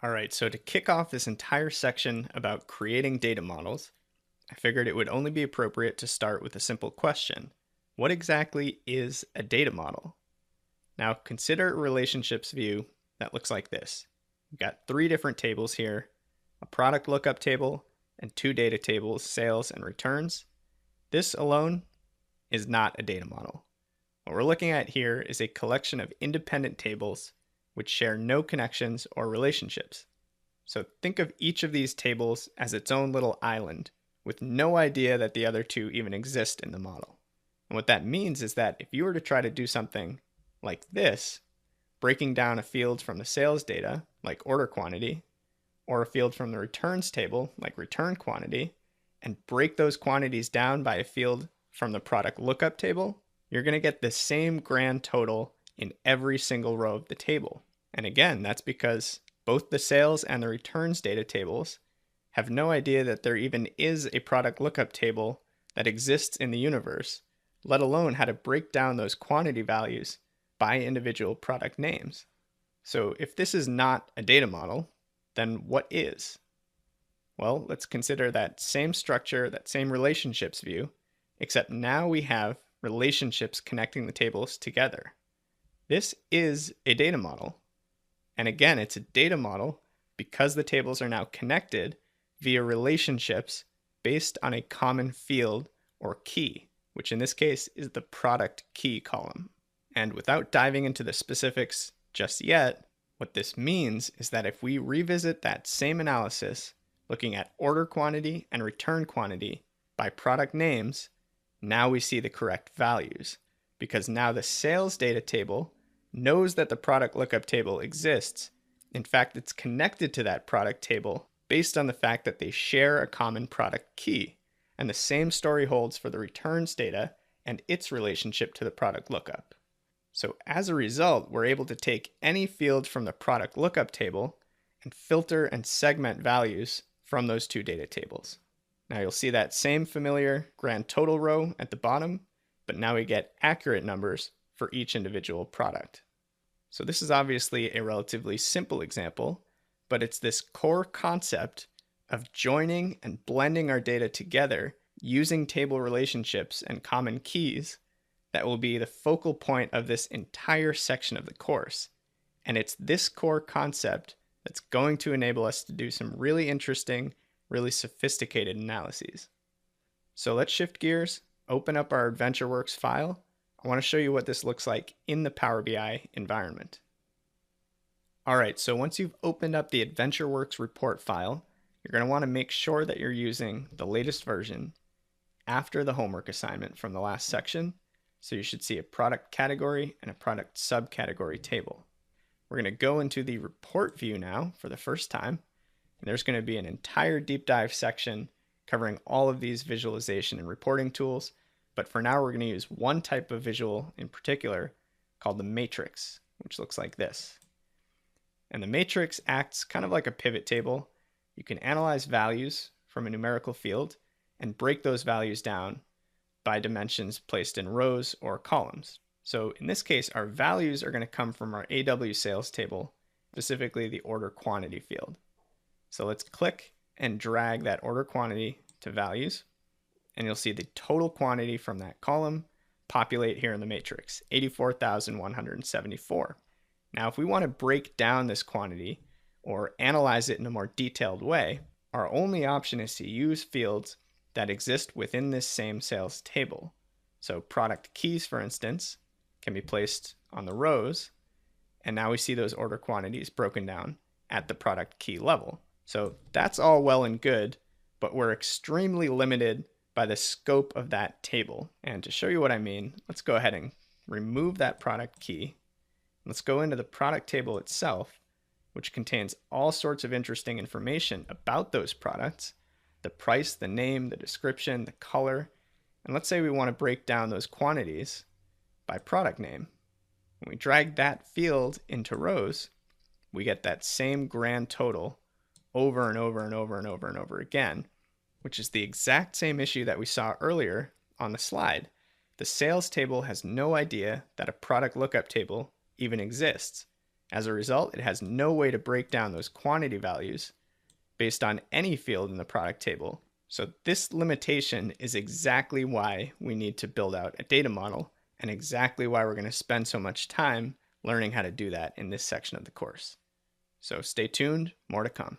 All right, so to kick off this entire section about creating data models, I figured it would only be appropriate to start with a simple question. What exactly is a data model? Now consider a relationships view that looks like this. We've got three different tables here, a product lookup table and two data tables, sales and returns. This alone is not a data model. What we're looking at here is a collection of independent tables which share no connections or relationships. So think of each of these tables as its own little island with no idea that the other two even exist in the model. And what that means is that if you were to try to do something like this, breaking down a field from the sales data, like order quantity, or a field from the returns table, like return quantity, and break those quantities down by a field from the product lookup table, you're going to get the same grand total in every single row of the table. And again, that's because both the sales and the returns data tables have no idea that there even is a product lookup table that exists in the universe, let alone how to break down those quantity values by individual product names. So if this is not a data model, then what is? Well, let's consider that same structure, that same relationships view, except now we have relationships connecting the tables together. This is a data model. And again, it's a data model because the tables are now connected via relationships based on a common field or key, which in this case is the product key column. And without diving into the specifics just yet, what this means is that if we revisit that same analysis, looking at order quantity and return quantity by product names, now we see the correct values, because now the sales data table knows that the product lookup table exists. In fact, it's connected to that product table based on the fact that they share a common product key. And the same story holds for the returns data and its relationship to the product lookup. So as a result, we're able to take any field from the product lookup table and filter and segment values from those two data tables. Now you'll see that same familiar grand total row at the bottom, but now we get accurate numbers for each individual product. So this is obviously a relatively simple example, but it's this core concept of joining and blending our data together using table relationships and common keys that will be the focal point of this entire section of the course. And it's this core concept that's going to enable us to do some really interesting, really sophisticated analyses. So let's shift gears, open up our AdventureWorks file. I want to show you what this looks like in the Power BI environment. All right, so once you've opened up the AdventureWorks report file, you're going to want to make sure that you're using the latest version after the homework assignment from the last section. So you should see a product category and a product subcategory table. We're going to go into the report view now for the first time. And there's going to be an entire deep dive section covering all of these visualization and reporting tools. But for now, we're going to use one type of visual in particular called the matrix, which looks like this. And the matrix acts kind of like a pivot table. You can analyze values from a numerical field and break those values down by dimensions placed in rows or columns. So in this case, our values are going to come from our AW sales table, specifically the order quantity field. So let's click and drag that order quantity to values, and you'll see the total quantity from that column populate here in the matrix, 84,174. Now, if we want to break down this quantity or analyze it in a more detailed way, our only option is to use fields that exist within this same sales table. So product keys, for instance, can be placed on the rows, and now we see those order quantities broken down at the product key level. So that's all well and good, but we're extremely limited by the scope of that table. And to show you what I mean, let's go ahead and remove that product key. Let's go into the product table itself, which contains all sorts of interesting information about those products, the price, the name, the description, the color. And let's say we want to break down those quantities by product name. When we drag that field into rows, we get that same grand total over and over and over and over and over again, which is the exact same issue that we saw earlier on the slide. The sales table has no idea that a product lookup table even exists. As a result, it has no way to break down those quantity values based on any field in the product table. So this limitation is exactly why we need to build out a data model, and exactly why we're going to spend so much time learning how to do that in this section of the course. So stay tuned, more to come.